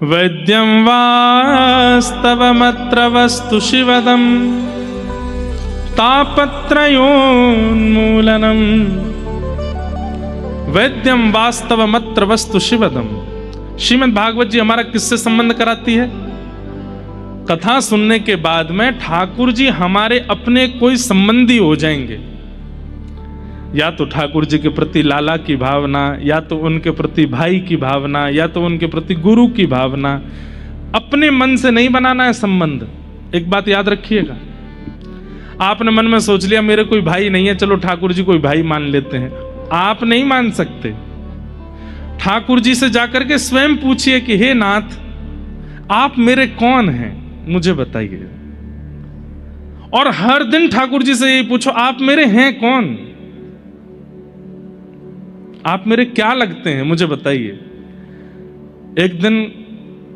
वैद्यं वास्तवमत्र वस्तु शिवदं तापत्रयोन्मूलनम्। वैद्यं वास्तवमत्र वस्तु शिवदम। श्रीमद् भागवत जी हमारा किससे संबंध कराती है? कथा सुनने के बाद में ठाकुर जी हमारे अपने कोई संबंधी हो जाएंगे, या तो ठाकुर जी के प्रति लाला की भावना, या तो उनके प्रति भाई की भावना, या तो उनके प्रति गुरु की भावना। अपने मन से नहीं बनाना है संबंध। एक बात याद रखिएगा, आपने मन में सोच लिया मेरे कोई भाई नहीं है, चलो ठाकुर जी कोई भाई मान लेते हैं। आप नहीं मान सकते। ठाकुर जी से जाकर के स्वयं पूछिए कि हे नाथ, आप मेरे कौन हैं, मुझे बताइए। और हर दिन ठाकुर जी से यही पूछो, आप मेरे हैं कौन, आप मेरे क्या लगते हैं, मुझे बताइए। एक दिन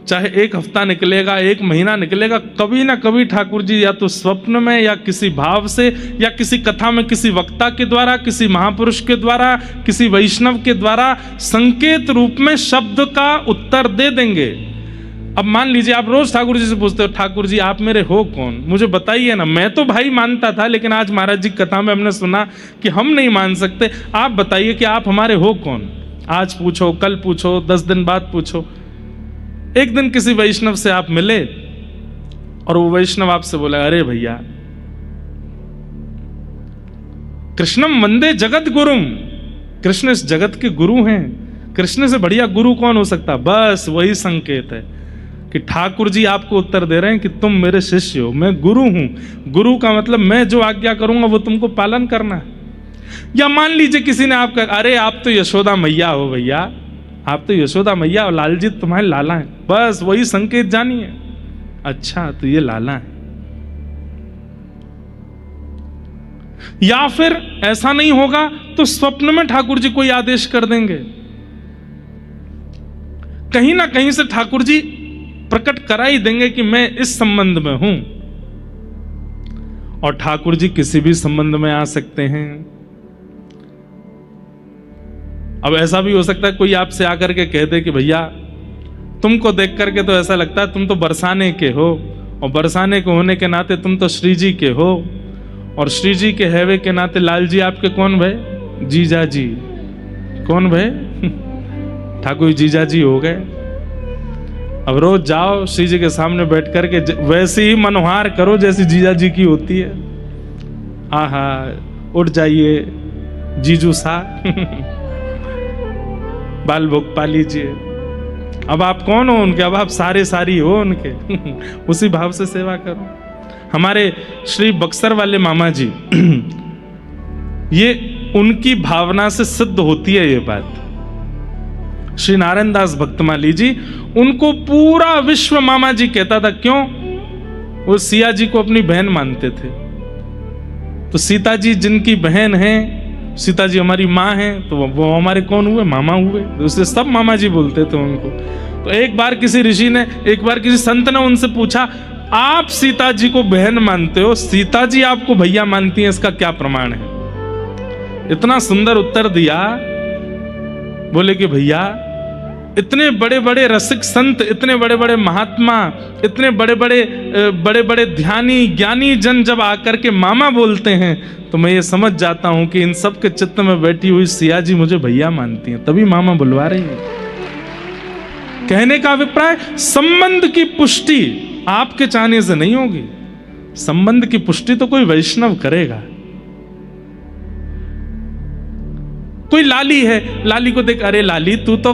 चाहे एक हफ्ता निकलेगा, एक महीना निकलेगा, कभी ना कभी ठाकुर जी या तो स्वप्न में या किसी भाव से या किसी कथा में किसी वक्ता के द्वारा, किसी महापुरुष के द्वारा, किसी वैष्णव के द्वारा संकेत रूप में शब्द का उत्तर दे देंगे। अब मान लीजिए आप रोज ठाकुर जी से पूछते हो, ठाकुर जी आप मेरे हो कौन, मुझे बताइए ना। मैं तो भाई मानता था, लेकिन आज महाराज जी कथा में हमने सुना कि हम नहीं मान सकते। आप बताइए कि आप हमारे हो कौन। आज पूछो, कल पूछो, 10 दिन बाद पूछो। एक दिन किसी वैष्णव से आप मिले और वो वैष्णव आपसे बोला, अरे भैया कृष्णम वंदे जगत गुरुम, कृष्ण इस जगत के गुरु हैं, कृष्ण से बढ़िया गुरु कौन हो सकता। बस वही संकेत है कि ठाकुर जी आपको उत्तर दे रहे हैं कि तुम मेरे शिष्य हो, मैं गुरु हूं। गुरु का मतलब मैं जो आज्ञा करूंगा वो तुमको पालन करना है। या मान लीजिए किसी ने आपका, अरे आप तो यशोदा मैया हो भैया, आप तो यशोदा मैया और लाल जी तुम्हारे लाला हैं। बस वही संकेत जानिए, अच्छा तो ये लाला है। या फिर ऐसा नहीं होगा तो स्वप्न में ठाकुर जी कोई आदेश कर देंगे। कहीं ना कहीं से ठाकुर जी प्रकट करा ही देंगे कि मैं इस संबंध में हूं। और ठाकुर जी किसी भी संबंध में आ सकते हैं। अब ऐसा भी हो सकता है कोई आपसे आकर के कह दे कि भैया तुमको देख करके तो ऐसा लगता है तुम तो बरसाने के हो, और बरसाने के होने के नाते तुम तो श्री जी के हो, और श्री जी के हैवे के नाते लाल जी आपके कौन भय, जीजा जी। कौन भय, ठाकुर जीजा जी हो गए। अब रोज जाओ श्री जी के सामने बैठ करके वैसे ही मनोहार करो जैसी जीजा जी की होती है। आहा उठ जाइए जीजू सा बाल भोग पा लीजिए। अब आप कौन हो उनके, अब आप सारे सारी हो उनके उसी भाव से सेवा करो। हमारे श्री बक्सर वाले मामा जी ये उनकी भावना से सिद्ध होती है ये बात। श्री नारायण दास भक्तमाली जी, उनको पूरा विश्व मामा जी कहता था। क्यों? वो सिया जी को अपनी बहन मानते थे। तो सीता जी जिनकी बहन है, सीता जी हमारी माँ हैं, तो वो हमारे कौन हुए, मामा हुए। तो उससे सब मामा जी बोलते थे उनको। तो एक बार किसी ऋषि ने, एक बार किसी संत ने उनसे पूछा, आप सीता जी को बहन मानते हो, सीता जी आपको भैया मानती हैं, इसका क्या प्रमाण है? इतना सुंदर उत्तर दिया। बोले कि भैया इतने बड़े बड़े रसिक संत, इतने बड़े बड़े महात्मा, इतने बड़े बड़े ध्यानी ज्ञानी जन जब आकर के मामा बोलते हैं तो मैं ये समझ जाता हूं कि इन सब के चित्त में बैठी हुई सिया जी मुझे भैया मानती हैं, तभी मामा बुलवा रही है। कहने का अभिप्राय, संबंध की पुष्टि आपके चाहने से नहीं होगी। संबंध की पुष्टि तो कोई वैष्णव करेगा। कोई लाली है, लाली को देख, अरे लाली तू तो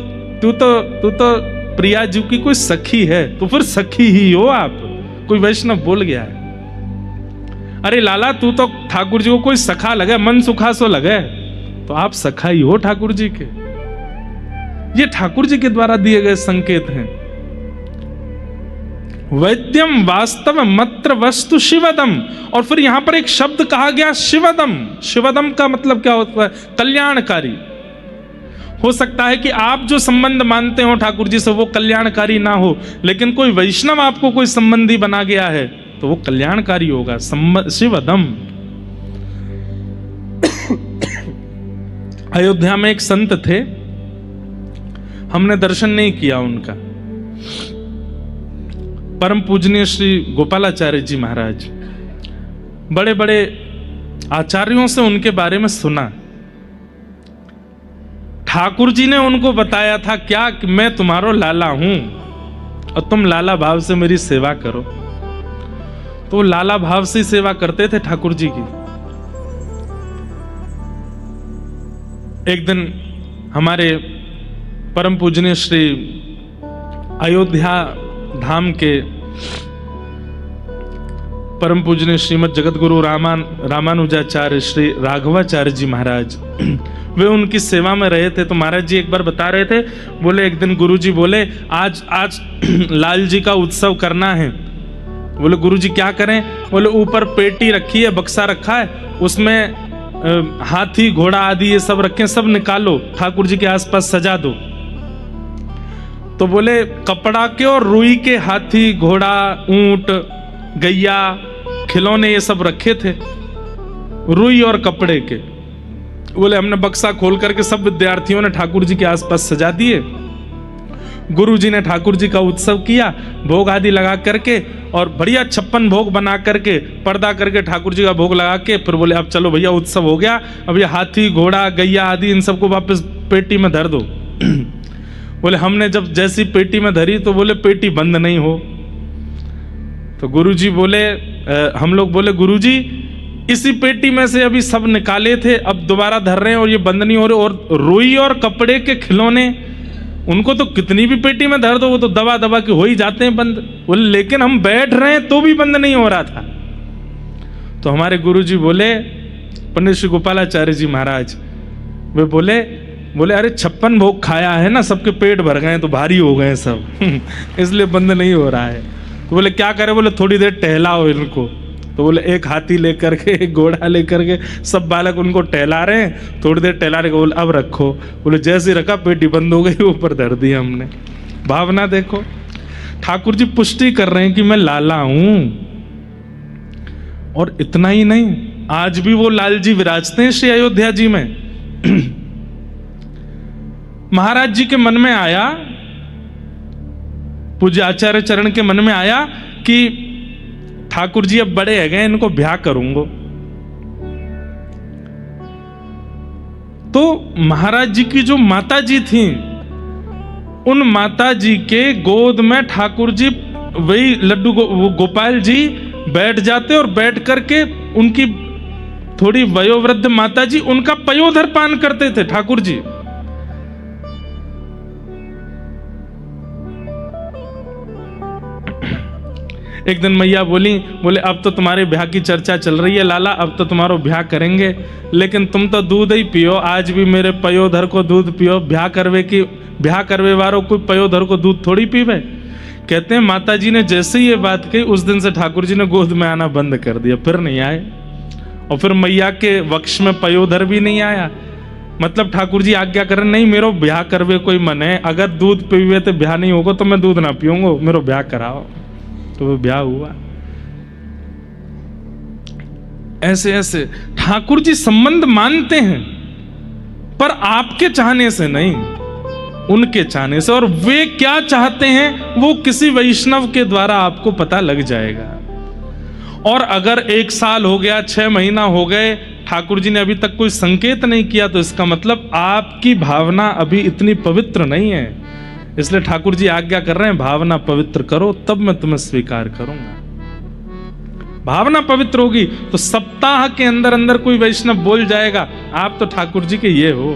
प्रिया जी की कोई सखी है, तो फिर सखी ही हो आप। कोई वैष्णव बोल गया है, अरे लाला तू तो ठाकुर जी को कोई सखा लगे, मन सुखा सो लगे, तो आप सखा ही हो ठाकुर जी के। ये ठाकुर जी के द्वारा दिए गए संकेत हैं। वैद्यम वास्तव मत्र वस्तु शिवदम। और फिर यहां पर एक शब्द कहा गया शिवदम। शिवदम का मतलब क्या होता है? कल्याणकारी। हो सकता है कि आप जो संबंध मानते हो ठाकुर जी से वो कल्याणकारी ना हो, लेकिन कोई वैष्णव आपको कोई संबंधी बना गया है तो वो कल्याणकारी होगा। शिवदम। अयोध्या में एक संत थे, हमने दर्शन नहीं किया उनका। परम पूजनीय श्री गोपालाचार्य जी महाराज, बड़े बड़े आचार्यों से उनके बारे में सुना। ठाकुर जी ने उनको बताया था क्या कि मैं तुम्हारो लाला हूं और तुम लाला भाव से मेरी सेवा करो। तो लाला भाव से सेवा करते थे ठाकुर जी की। एक दिन हमारे परम पूजनीय श्री अयोध्या धाम के परम पूजनीय श्रीमद जगत गुरु रामानुजाचार्य श्री राघवाचार्य जी महाराज, वे उनकी सेवा में रहे थे। तो महाराज जी एक बार बता रहे थे, बोले एक दिन गुरु जी बोले आज लाल जी का उत्सव करना है। बोले गुरु जी क्या करें? बोले ऊपर पेटी रखी है, बक्सा रखा है, उसमें हाथी घोड़ा आदि ये सब रखे, सब निकालो, ठाकुर जी के आसपास सजा दो। तो बोले कपड़ा के और रुई के हाथी घोड़ा ऊंट गैया खिलौने ये सब रखे थे, रुई और कपड़े के। बोले हमने बक्सा खोल करके सब विद्यार्थियों ने ठाकुर जी के आसपास सजा दिए। गुरु जी ने ठाकुर जी का उत्सव किया, भोग आदि लगा करके और बढ़िया 56 भोग बना करके पर्दा करके ठाकुर जी का भोग लगा के फिर बोले अब चलो भैया उत्सव हो गया, अब ये हाथी घोड़ा गैया आदि इन सबको वापस पेटी में धर दो। बोले हमने जब जैसी पेटी में धरी तो बोले पेटी बंद नहीं हो। तो गुरुजी बोले हम लोग बोले गुरुजी इसी पेटी में से अभी सब निकाले थे, अब दोबारा धर रहे हैं और ये बंद नहीं हो रहे, और रुई और कपड़े के खिलौने उनको तो कितनी भी पेटी में धर दो वो तो दबा दबा के हो ही जाते हैं बंद। बोले लेकिन हम बैठ रहे हैं तो भी बंद नहीं हो रहा था। तो हमारे गुरुजी बोले पंडित श्री गोपालाचार्य जी महाराज, वे बोले अरे 56 भोग खाया है ना, सबके पेट भर गए तो भारी हो गए सब इसलिए बंद नहीं हो रहा है। तो बोले क्या करे? बोले थोड़ी देर टहलाओ इनको। तो बोले एक हाथी लेकर के एक घोड़ा लेकर के सब बालक उनको टहला रहे हैं, थोड़ी देर टहला रहे। बोले अब रखो। बोले जैसे रखा पेटी बंद हो गई, ऊपर धर दी हमने। भावना देखो, ठाकुर जी पुष्टि कर रहे हैं कि मैं लाला हूं। और इतना ही नहीं, आज भी वो लाल जी विराजते हैं श्री अयोध्या जी में। महाराज जी के मन में आया, पूज्य आचार्य चरण के मन में आया कि ठाकुर जी अब बड़े है गए, इनको ब्याह करूंगा। तो महाराज जी की जो माता जी थी, उन माता जी के गोद में ठाकुर जी वही लड्डू गोपाल जी बैठ जाते और बैठ करके उनकी थोड़ी वयोवृद्ध माता जी उनका पयोधर पान करते थे ठाकुर जी। एक दिन मैया बोले अब तो तुम्हारे ब्याह की चर्चा चल रही है लाला, अब तो तुम्हारा ब्याह करेंगे, लेकिन तुम तो दूध ही पियो, आज भी मेरे पयोधर को दूध पियो। ब्याह करवे वालों कोई पयोधर को दूध थोड़ी पीवे। कहते हैं माता जी ने जैसे ही ये बात कही, उस दिन से ठाकुर जी ने गोद में आना बंद कर दिया, फिर नहीं आए। और फिर मैया के वक्ष में पयोधर भी नहीं आया। मतलब ठाकुर जी आज्ञा कर नहीं, मेरो ब्याह करवे कोई मन है, अगर दूध पीवे तो ब्याह नहीं होगा, तो मैं दूध ना पीऊंगा, मेरो ब्याह कराओ। तो वो ब्याह हुआ। ऐसे ऐसे ठाकुर जी संबंध मानते हैं, पर आपके चाहने से नहीं, उनके चाहने से। और वे क्या चाहते हैं वो किसी वैष्णव के द्वारा आपको पता लग जाएगा। और अगर 1 साल हो गया, 6 महीना हो गए, ठाकुर जी ने अभी तक कोई संकेत नहीं किया, तो इसका मतलब आपकी भावना अभी इतनी पवित्र नहीं है। इसलिए ठाकुर जी आज्ञा कर रहे हैं भावना पवित्र करो, तब मैं तुम्हें स्वीकार करूंगा। भावना पवित्र होगी तो सप्ताह के अंदर अंदर कोई वैष्णव बोल जाएगा आप तो ठाकुर जी के ये हो।